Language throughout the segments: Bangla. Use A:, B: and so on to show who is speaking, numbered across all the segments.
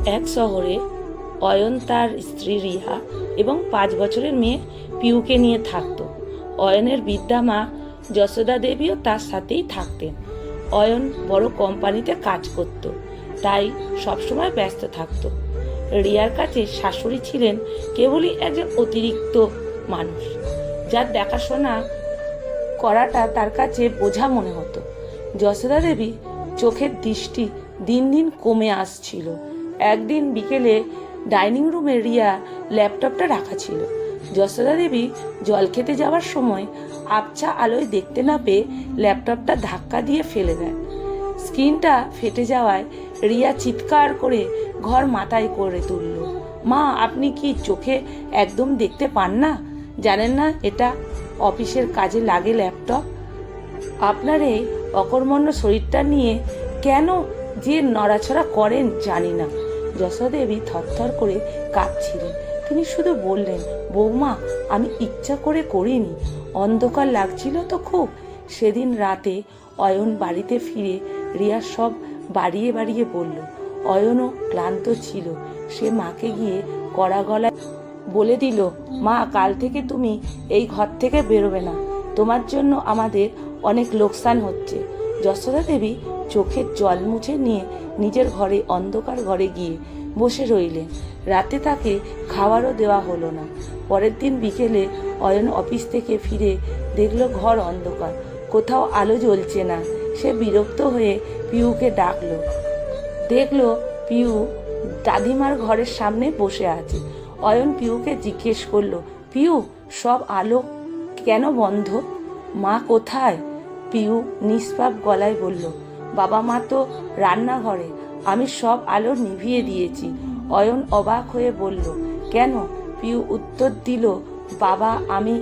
A: এক শহরে অয়ন, তার স্ত্রী রিয়া এবং 5 বছরের মেয়ে পিউকে নিয়ে থাকতো। অয়নের বৃদ্ধা মা যশোদা দেবীও তার সাথেই থাকতেন। অয়ন বড় কোম্পানিতে কাজ করত, তাই সবসময় ব্যস্ত থাকতো। রিয়ার কাছে শাশুড়ি ছিলেন কেবলই একজন অতিরিক্ত মানুষ, যার দেখাশোনা করাটা তার কাছে বোঝা মনে হতো। যশোদা দেবী চোখের দৃষ্টি দিন দিন কমে আসছিল। একদিন বিকেলে ডাইনিং রুমে রিয়া ল্যাপটপটা রাখা ছিল। যশোদা দেবী জল খেতে যাওয়ার সময় আবছা আলোয় দেখতে না পেয়ে ল্যাপটপটা ধাক্কা দিয়ে ফেলে দেয়। স্ক্রিনটা ফেটে যাওয়ায় রিয়া চিৎকার করে ঘর মাথায় করে তুলল। মা, আপনি কি চোখে একদম দেখতে পান না? জানেন না এটা অফিসের কাজে লাগে ল্যাপটপ? আপনার এই অকর্মণ্য শরীরটা নিয়ে কেন যে নড়াছড়া করেন জানি না। যশোদেবী থরথর করে কাঁপছিলেন। তিনি শুধু বললেন, বৌমা, আমি ইচ্ছা করে করিনি, অন্ধকার লাগছিল তো খুব। সেদিন রাতে অয়ন বাড়িতে ফিরে রিয়া সব বাড়িয়ে বাড়িয়ে বলল। অয়নও ক্লান্ত ছিল। সে মাকে গিয়ে কড়া গলায় বলে দিল, মা, কাল থেকে তুমি এই ঘর থেকে বেরোবে না। তোমার জন্য আমাদের অনেক লোকসান হচ্ছে। যশোদা দেবী চোখের জল মুছে নিয়ে নিজের ঘরে, অন্ধকার ঘরে গিয়ে বসে রইলেন। রাতে তাকে খাওয়ারও দেওয়া হলো না। পরের দিন বিকেলে অয়ন অফিস থেকে ফিরে দেখলো ঘর অন্ধকার, কোথাও আলো জ্বলছে না। সে বিরক্ত হয়ে পিউকে ডাকলো। দেখলো পিউ দাদিমার ঘরের সামনে বসে আছে। অয়ন পিউকে জিজ্ঞেস করলো, পিউ, সব আলো কেন বন্ধ? মা কোথায়? পিউ নিষ্পাপ গলায় বলল, বাবা মা তো রান্নাঘরে, আমি সব আলো নিভিয়ে দিয়েছি। অয়ন অবাক হয়ে বলল, কেন? পিউ উত্তর দিল, বাবা, আমি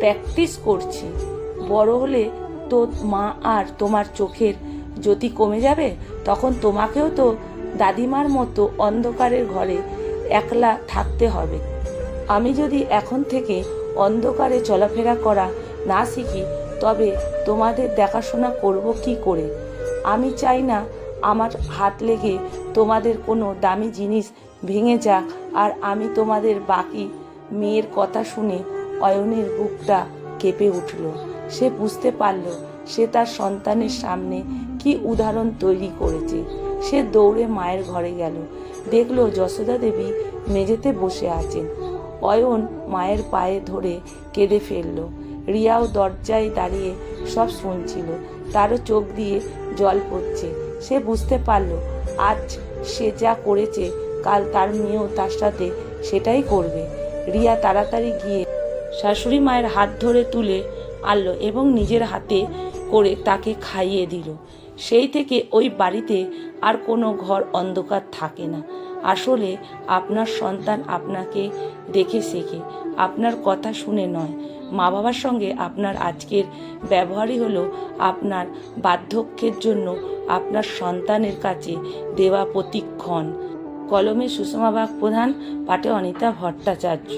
A: প্র্যাকটিস করছি। বড় হলে তো মা আর তোমার চোখের জ্যোতি কমে যাবে, তখন তোমাকেও তো দাদিমার মতো অন্ধকারের ঘরে একলা থাকতে হবে। আমি যদি এখন থেকে অন্ধকারে চলাফেরা করা না শিখি, তবে তোমাদের দেখাশোনা করব কি করে? আমি চাই না আমার হাত লেগে তোমাদের কোনো দামি জিনিস ভেঙে যাক আর আমি তোমাদের বাকি। মেয়ের কথা শুনে অয়নের বুকটা কেঁপে উঠল। সে বুঝতে পারল সে তার সন্তানের সামনে কি উদাহরণ তৈরি করেছে। সে দৌড়ে মায়ের ঘরে গেল। দেখল যশোদা দেবী মেঝেতে বসে আছেন। অয়ন মায়ের পায়ে ধরে কেঁদে ফেলল। রিয়াও দরজায় দাঁড়িয়ে সব শুনছিল। তারও চোখ দিয়ে জল পড়ছে। সে বুঝতে পারল আজ সে যা করেছে, কাল তার মেয়েও তার সাথে সেটাই করবে। রিয়া তাড়াতাড়ি গিয়ে শাশুড়ি মায়ের হাত ধরে তুলে আনলো এবং নিজের হাতে করে তাকে খাইয়ে দিল। সেই থেকে ওই বাড়িতে আর কোনো ঘর অন্ধকার থাকে না। আসলে আপনার সন্তান আপনাকে দেখে শেখে, আপনার কথা শুনে নয়। মা বাবার সঙ্গে আপনার আজকের ব্যবহারই হলো আপনার বার্ধক্যের জন্য আপনার সন্তানের কাছে দেওয়া প্রতিক্ষণ। কলমে সুষমা বাগ প্রধান, পাঠে অনিতা ভট্টাচার্য।